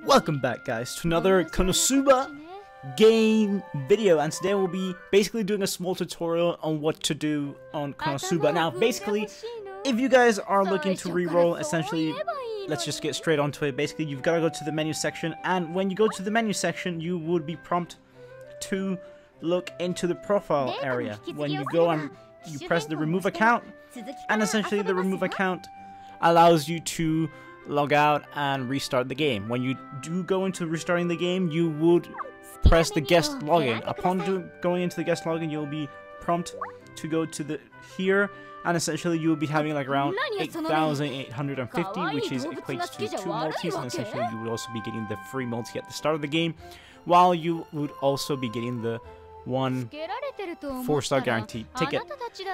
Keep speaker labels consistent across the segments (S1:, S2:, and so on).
S1: Welcome back, guys, to another Konosuba game video, and today we'll be basically doing a small tutorial on what to do on Konosuba. Now, basically, if you guys are looking to reroll, essentially, let's just get straight onto it. Basically, you've got to go to the menu section, and when you go to the menu section, you would be prompted to look into the profile area. When you go and you press the remove account, and essentially the remove account allows you to log out and restart the game. When you do go into restarting the game, you would press the guest login. Upon going into the guest login, you'll be prompted to go to the here, and essentially you will be having like around 8,850, which is equates to 2 multis, and essentially you would also be getting the free multi at the start of the game, while you would also be getting the 1 4-star guaranteed ticket.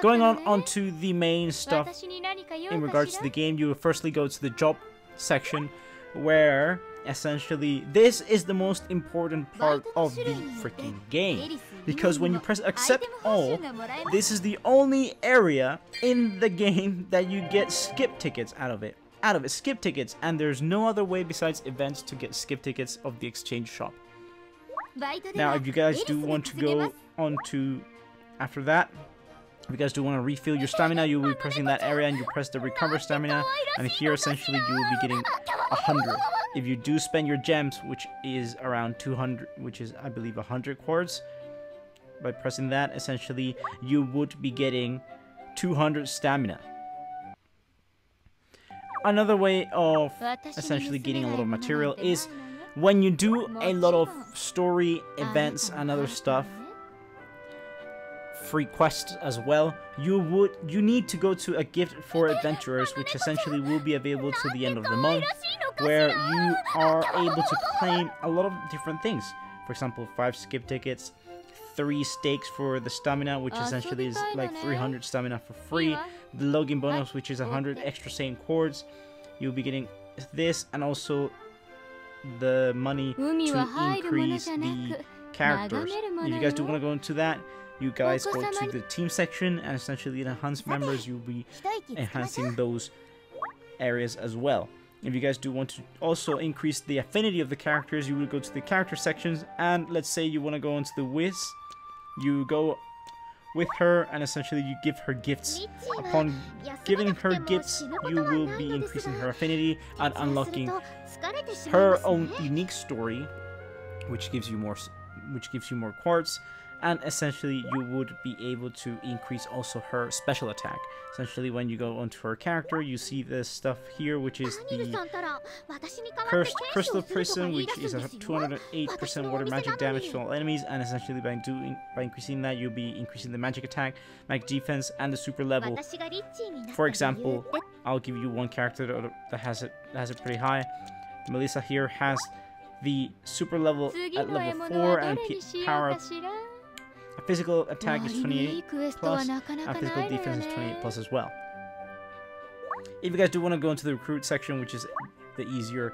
S1: Going on to the main stuff in regards to the game, you will firstly go to the job section, where essentially this is the most important part of the freaking game, because when you press accept all, this is the only area in the game that you get skip tickets out of it. Skip tickets, and there's no other way besides events to get skip tickets of the exchange shop. Now, if you guys do want to go on to after that, if you guys do want to refill your stamina, you will be pressing that area and you press the recover stamina, and here essentially you will be getting 100. If you do spend your gems, which is around 200, which is I believe 100 quartz, by pressing that, essentially you would be getting 200 stamina. Another way of essentially getting a lot of material is when you do a lot of story events and other stuff, free quests as well, you need to go to a gift for adventurers, which essentially will be available till the end of the month, where you are able to claim a lot of different things. For example, 5 skip tickets, 3 stakes for the stamina, which essentially is like 300 stamina for free, the login bonus, which is 100 extra same chords. You'll be getting this, and also the money to increase the characters. If you guys do want to go into that, you guys go to the team section, and essentially in enhanced members you'll be enhancing those areas as well. If you guys do want to also increase the affinity of the characters, you will go to the character sections, and let's say you want to go into the Wiz, you go with her and essentially you give her gifts. Upon giving her gifts, you will be increasing her affinity and unlocking her own unique story, which gives you more quartz, and essentially you would be able to increase also her special attack. Essentially, when you go onto her character, you see this stuff here, which is the Cursed Crystal Prison, which is a 208% water magic damage to all enemies, and essentially by increasing that, you'll be increasing the magic attack, magic defense, and the super level. For example, I'll give you one character that has it pretty high. Melissa here has the super level at level 4, and power up. A physical attack is 28 plus, and physical defense is 28 plus as well. If you guys do want to go into the recruit section, which is the easier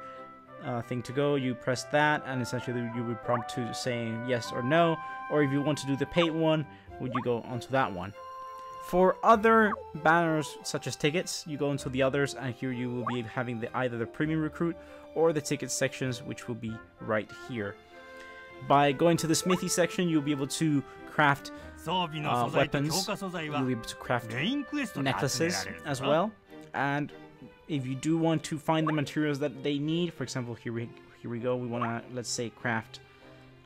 S1: thing to go, you press that, and essentially you would prompt to saying yes or no. Or if you want to do the paid one, would you go onto that one. For other banners such as tickets, you go into the others, and here you will be having either the premium recruit or the ticket sections, which will be right here. By going to the smithy section, you'll be able to craft weapons, you'll be able to craft necklaces as well, and if you do want to find the materials that they need, for example, here we go, we want to, let's say, craft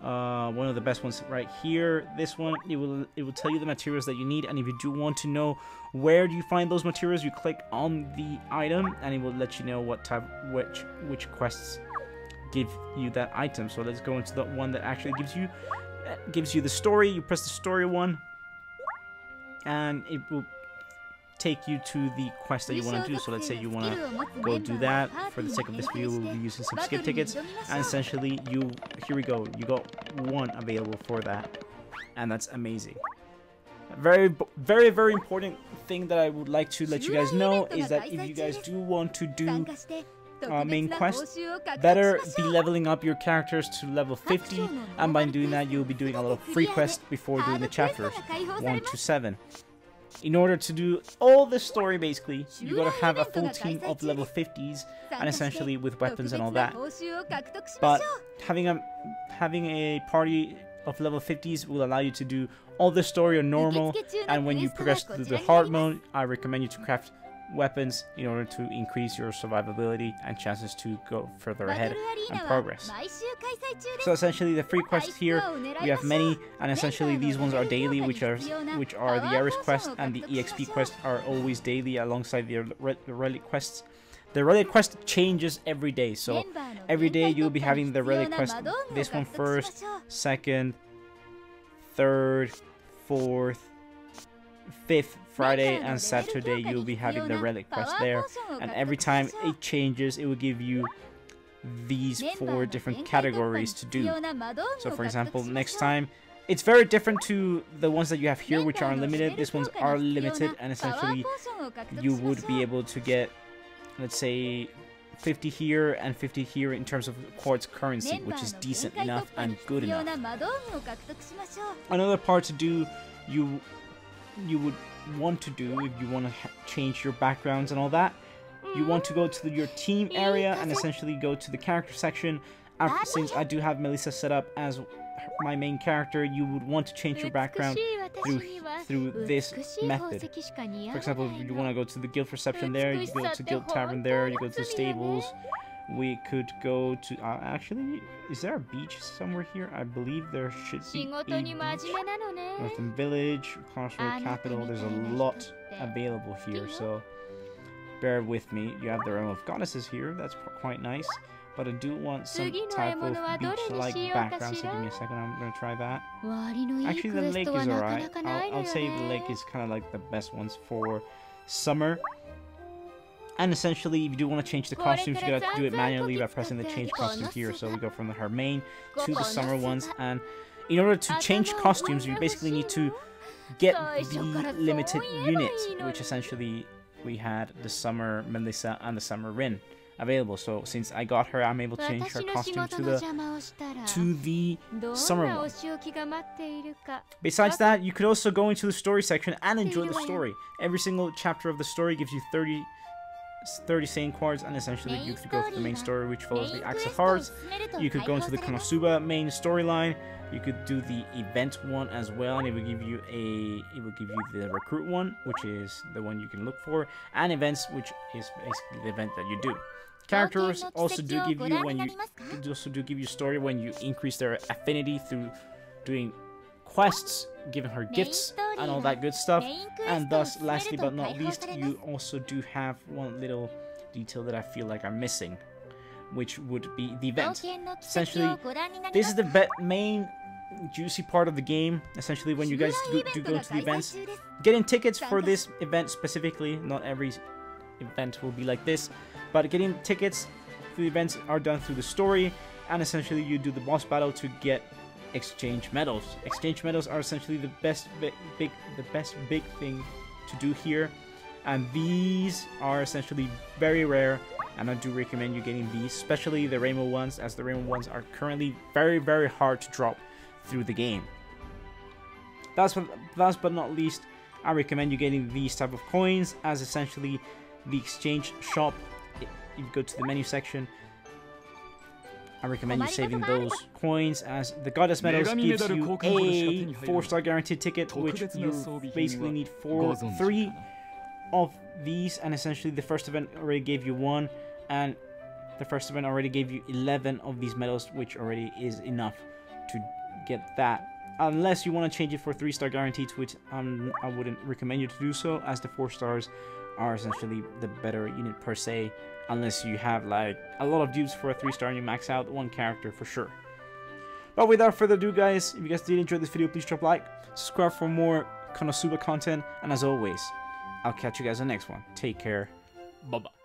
S1: one of the best ones right here, this one, it will tell you the materials that you need, and if you do want to know where do you find those materials, you click on the item and it will let you know what type, which quests give you that item. So let's go into the one that actually gives you the story. You press the story one, and it will take you to the quest that you want to do. So let's say you want to go do that. For the sake of this video, we'll be using some skip tickets, and essentially here we go, you got 1 available for that, and that's amazing. Very important thing that I would like to let you guys know is that if you guys do want to do main quest, better be leveling up your characters to level 50, and by doing that you'll be doing a lot of free quests before doing the chapters 1 to 7. in order to do all the story, basically, you gotta have a full team of level 50s, and essentially with weapons and all that. But having a party of level 50s will allow you to do all the story on normal, and when you progress to the hard mode, I recommend you to craft weapons in order to increase your survivability and chances to go further ahead and progress. So essentially the free quests here, we have many, and essentially these ones are daily, which are the Iris quest, and the EXP quest are always daily alongside the relic quests. The relic quest changes every day, so every day you'll be having the relic quest, this one first, second, third, fourth, fifth Friday and Saturday you'll be having the relic quest there, and every time it changes it will give you these 4 different categories to do. So for example, next time it's very different to the ones that you have here, which are unlimited. These ones are limited, and essentially you would be able to get, let's say, 50 here and 50 here in terms of quartz currency, which is decent enough and good enough. Another part to do, you would want to do, if you want to change your backgrounds and all that, you want to go to your team area and essentially go to the character section. Since I do have Melissa set up as my main character, you would want to change your background through this method. For example, if you want to go to the guild reception there, you go to guild tavern there, you go to the stables. We could go to, actually, is there a beach somewhere here? I believe there should be a beach. Northern Village, Konosuba Capital, there's a lot available here, so bear with me. You have the Realm of Goddesses here, that's quite nice, but I do want some type of beach-like background, so give me a second, I'm going to try that. Actually, the lake is alright. I'll say the lake is kind of like the best ones for summer. And essentially, if you do want to change the costumes, you gotta do it manually by pressing the change costume here. So we go from her main to the summer ones, and in order to change costumes, you basically need to get the limited unit, which essentially we had the summer Melissa and the summer Rin available. So since I got her, I'm able to change her costume to the summer one. Besides that, you could also go into the story section and enjoy the story. Every single chapter of the story gives you 30 sane cards, and essentially you could go for the main story, which follows the Axe of Hearts. You could go into the Konosuba main storyline. You could do the event one as well, and it will give you the recruit one, which is the one you can look for, and events, which is basically the event that you do. Characters also do give you story when you increase their affinity through doing quests, giving her gifts and all that good stuff. And thus, lastly but not least, you also do have one little detail that I feel like I'm missing, which would be the event. Essentially, this is the main juicy part of the game. Essentially, when you guys do go to the events, getting tickets for this event specifically, not every event will be like this, but getting tickets for the events are done through the story, and essentially you do the boss battle to get exchange medals. Exchange medals are essentially the best big thing to do here, and these are essentially very rare, and I do recommend you getting these, especially the rainbow ones, as the rainbow ones are currently very hard to drop through the game. Last but not least, I recommend you getting these type of coins, as essentially the exchange shop, if you go to the menu section, I recommend you saving those coins, as the Goddess Medals gives you a 4-star guaranteed ticket, which you basically need 3 of these, and essentially the first event already gave you 1, and the first event already gave you 11 of these medals, which already is enough to get that. Unless you want to change it for 3-star guaranteed, which I wouldn't recommend you to do so, as the 4 stars are essentially the better unit per se, unless you have like a lot of dupes for a 3-star and you max out one character for sure. But without further ado, guys, if you guys did enjoy this video, please drop a like, subscribe for more Konosuba content, and as always, I'll catch you guys in the next one. Take care. Bye bye.